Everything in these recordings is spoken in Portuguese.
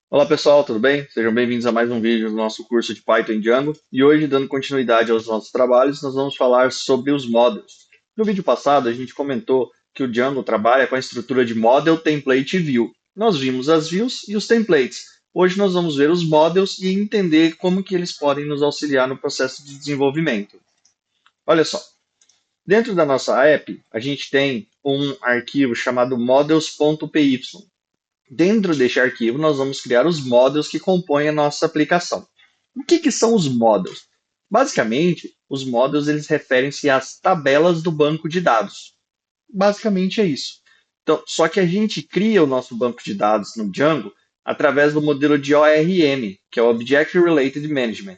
Olá pessoal, tudo bem? Sejam bem-vindos a mais um vídeo do nosso curso de Python em Django. E hoje, dando continuidade aos nossos trabalhos, nós vamos falar sobre os models. No vídeo passado, a gente comentou que o Django trabalha com a estrutura de model, template e view. Nós vimos as views e os templates. Hoje nós vamos ver os models e entender como que eles podem nos auxiliar no processo de desenvolvimento. Olha só, dentro da nossa app, a gente tem um arquivo chamado models.py. Dentro deste arquivo, nós vamos criar os models que compõem a nossa aplicação. O que são os models? Basicamente, os models eles referem-se às tabelas do banco de dados. Basicamente é isso. Então, só que a gente cria o nosso banco de dados no Django através do modelo de ORM, que é o Object Related Management.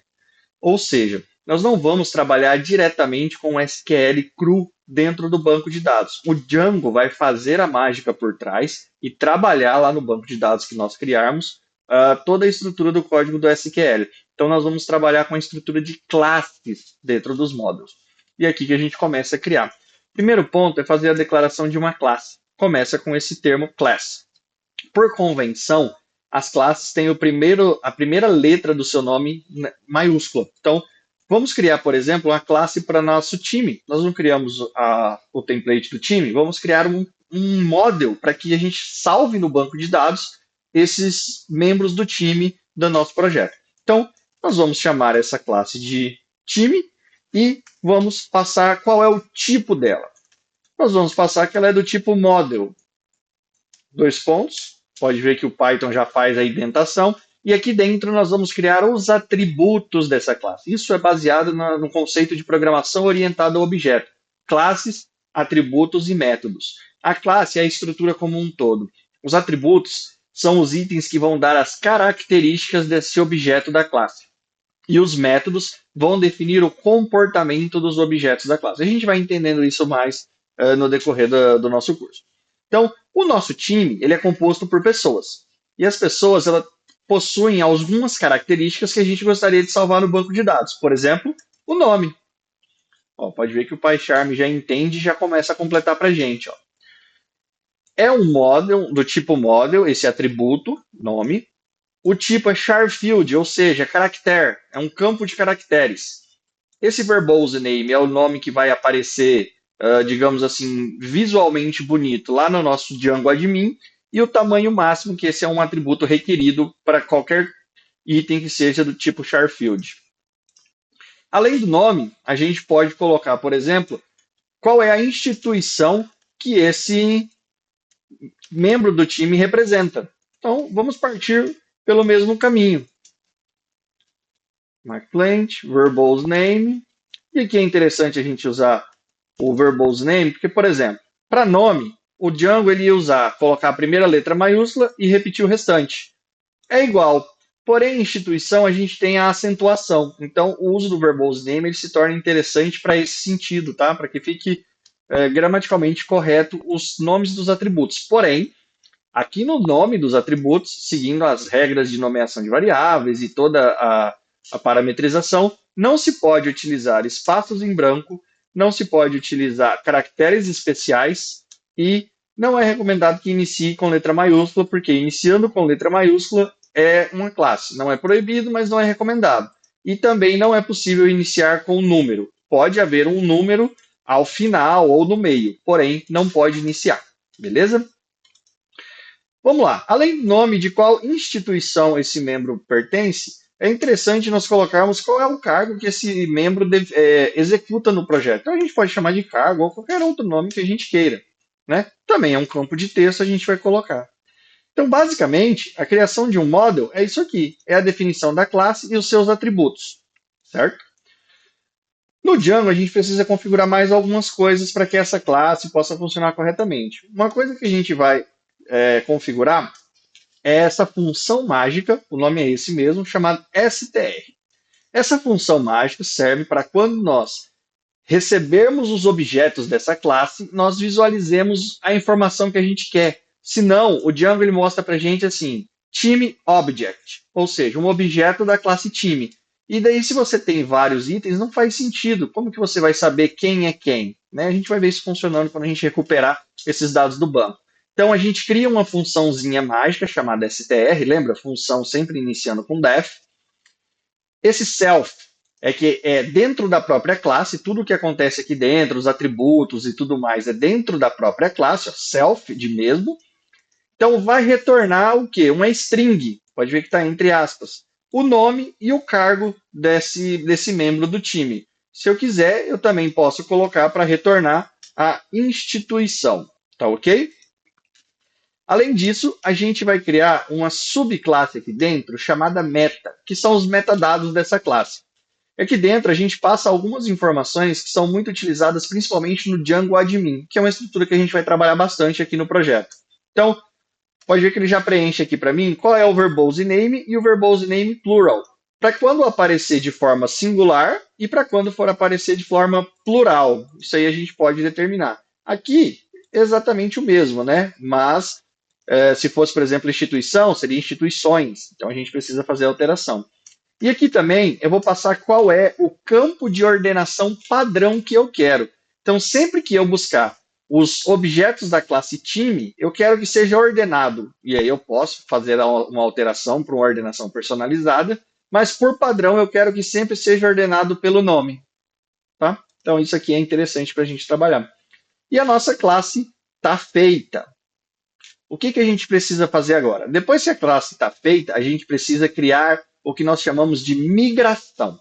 Ou seja, nós não vamos trabalhar diretamente com o SQL cru dentro do banco de dados. O Django vai fazer a mágica por trás e trabalhar lá no banco de dados que nós criarmos toda a estrutura do código do SQL. Então, nós vamos trabalhar com a estrutura de classes dentro dos módulos. E é aqui que a gente começa a criar. Primeiro ponto é fazer a declaração de uma classe. Começa com esse termo class. Por convenção, as classes têm a primeira letra do seu nome maiúscula. Então, vamos criar, por exemplo, uma classe para nosso time. Nós não criamos o template do time, vamos criar um model para que a gente salve no banco de dados esses membros do time do nosso projeto. Então, nós vamos chamar essa classe de time e vamos passar qual é o tipo dela. Nós vamos passar que ela é do tipo model. Dois pontos. Pode ver que o Python já faz a indentação. E aqui dentro nós vamos criar os atributos dessa classe. Isso é baseado no conceito de programação orientada a objeto. Classes, atributos e métodos. A classe é a estrutura como um todo. Os atributos são os itens que vão dar as características desse objeto da classe. E os métodos vão definir o comportamento dos objetos da classe. A gente vai entendendo isso mais no decorrer do nosso curso. Então, o nosso time ele é composto por pessoas. E as pessoas elas possuem algumas características que a gente gostaria de salvar no banco de dados. Por exemplo, o nome. Ó, pode ver que o PyCharm já entende e já começa a completar para a gente. Ó. É um model do tipo model, esse atributo, nome. O tipo é charfield, ou seja, caractere, é um campo de caracteres. Esse verbose name é o nome que vai aparecer, digamos assim, visualmente bonito lá no nosso Django admin, e o tamanho máximo, que esse é um atributo requerido para qualquer item que seja do tipo charfield. Além do nome, a gente pode colocar, por exemplo, qual é a instituição que esse membro do time representa. Então, vamos partir pelo mesmo caminho. McPlant, verbose name. E aqui é interessante a gente usar o verbose name, porque, por exemplo, para nome, o Django ele ia usar, colocar a primeira letra maiúscula e repetir o restante. É igual. Porém, em instituição, a gente tem a acentuação. Então, o uso do verbose name ele se torna interessante para esse sentido, tá? Para que fique gramaticalmente correto os nomes dos atributos. Porém, aqui no nome dos atributos, seguindo as regras de nomeação de variáveis e toda a parametrização, não se pode utilizar espaços em branco, não se pode utilizar caracteres especiais e não é recomendado que inicie com letra maiúscula, porque iniciando com letra maiúscula é uma classe. Não é proibido, mas não é recomendado. E também não é possível iniciar com um número. Pode haver um número ao final ou no meio, porém não pode iniciar. Beleza? Vamos lá. Além do nome de qual instituição esse membro pertence, é interessante nós colocarmos qual é o cargo que esse membro executa no projeto. Então a gente pode chamar de cargo ou qualquer outro nome que a gente queira. Né? Também é um campo de texto, a gente vai colocar. Então, basicamente, a criação de um model é isso aqui: é a definição da classe e os seus atributos. Certo? No Django, a gente precisa configurar mais algumas coisas para que essa classe possa funcionar corretamente. Uma coisa que a gente vai configurar é essa função mágica, o nome é esse mesmo, chamado str. Essa função mágica serve para quando nós recebermos os objetos dessa classe, nós visualizemos a informação que a gente quer. Senão, o Django ele mostra para a gente assim, time object, ou seja, um objeto da classe time. E daí, se você tem vários itens, não faz sentido. Como que você vai saber quem é quem? Né? A gente vai ver isso funcionando quando a gente recuperar esses dados do banco. Então a gente cria uma funçãozinha mágica chamada str, lembra? Função sempre iniciando com def. Esse self é que é dentro da própria classe, tudo que acontece aqui dentro, os atributos e tudo mais, é dentro da própria classe, ó, self de mesmo. Então vai retornar o quê? Uma string, pode ver que está entre aspas, o nome e o cargo desse membro do time. Se eu quiser, eu também posso colocar para retornar a instituição, tá ok? Além disso, a gente vai criar uma subclasse aqui dentro chamada meta, que são os metadados dessa classe. Aqui dentro a gente passa algumas informações que são muito utilizadas principalmente no Django Admin, que é uma estrutura que a gente vai trabalhar bastante aqui no projeto. Então, pode ver que ele já preenche aqui para mim qual é o verbose name e o verbose name plural. Para quando aparecer de forma singular e para quando for aparecer de forma plural. Isso aí a gente pode determinar. Aqui, exatamente o mesmo, né? Mas, se fosse, por exemplo, instituição, seria instituições. Então a gente precisa fazer a alteração. E aqui também eu vou passar qual é o campo de ordenação padrão que eu quero. Então, sempre que eu buscar os objetos da classe time, eu quero que seja ordenado. E aí eu posso fazer uma alteração para uma ordenação personalizada, mas por padrão eu quero que sempre seja ordenado pelo nome. Tá? Então, isso aqui é interessante para a gente trabalhar. E a nossa classe está feita. O que a gente precisa fazer agora? Depois que a classe está feita, a gente precisa criar o que nós chamamos de migração.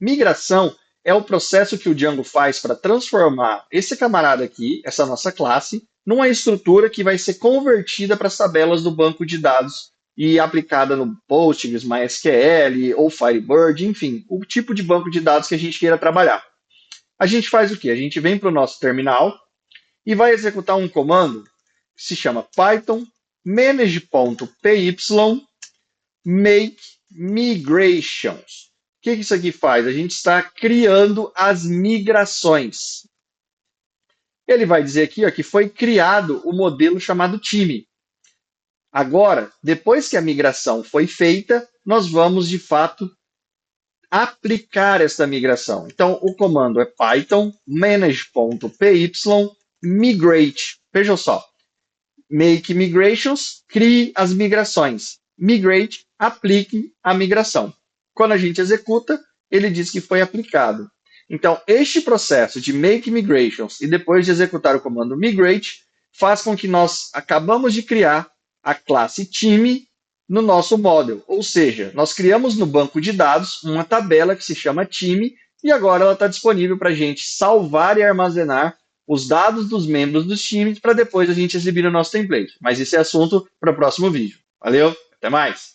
Migração é o processo que o Django faz para transformar esse camarada aqui, essa nossa classe, numa estrutura que vai ser convertida para as tabelas do banco de dados e aplicada no Postgres, MySQL ou Firebird, enfim, o tipo de banco de dados que a gente queira trabalhar. A gente faz o quê? A gente vem para o nosso terminal e vai executar um comando que se chama Python manage.py make migrations. O que isso aqui faz? A gente está criando as migrações. Ele vai dizer aqui ó, que foi criado o modelo chamado time. Agora, depois que a migração foi feita, nós vamos, de fato, aplicar esta migração. Então, o comando é python manage.py migrate. Vejam só. Make migrations, crie as migrações. Migrate, aplique a migração. Quando a gente executa, ele diz que foi aplicado. Então, este processo de make migrations e depois de executar o comando migrate faz com que nós acabamos de criar a classe time no nosso model. Ou seja, nós criamos no banco de dados uma tabela que se chama time e agora ela está disponível para a gente salvar e armazenar os dados dos membros dos times para depois a gente exibir o nosso template. Mas isso é assunto para o próximo vídeo. Valeu, até mais!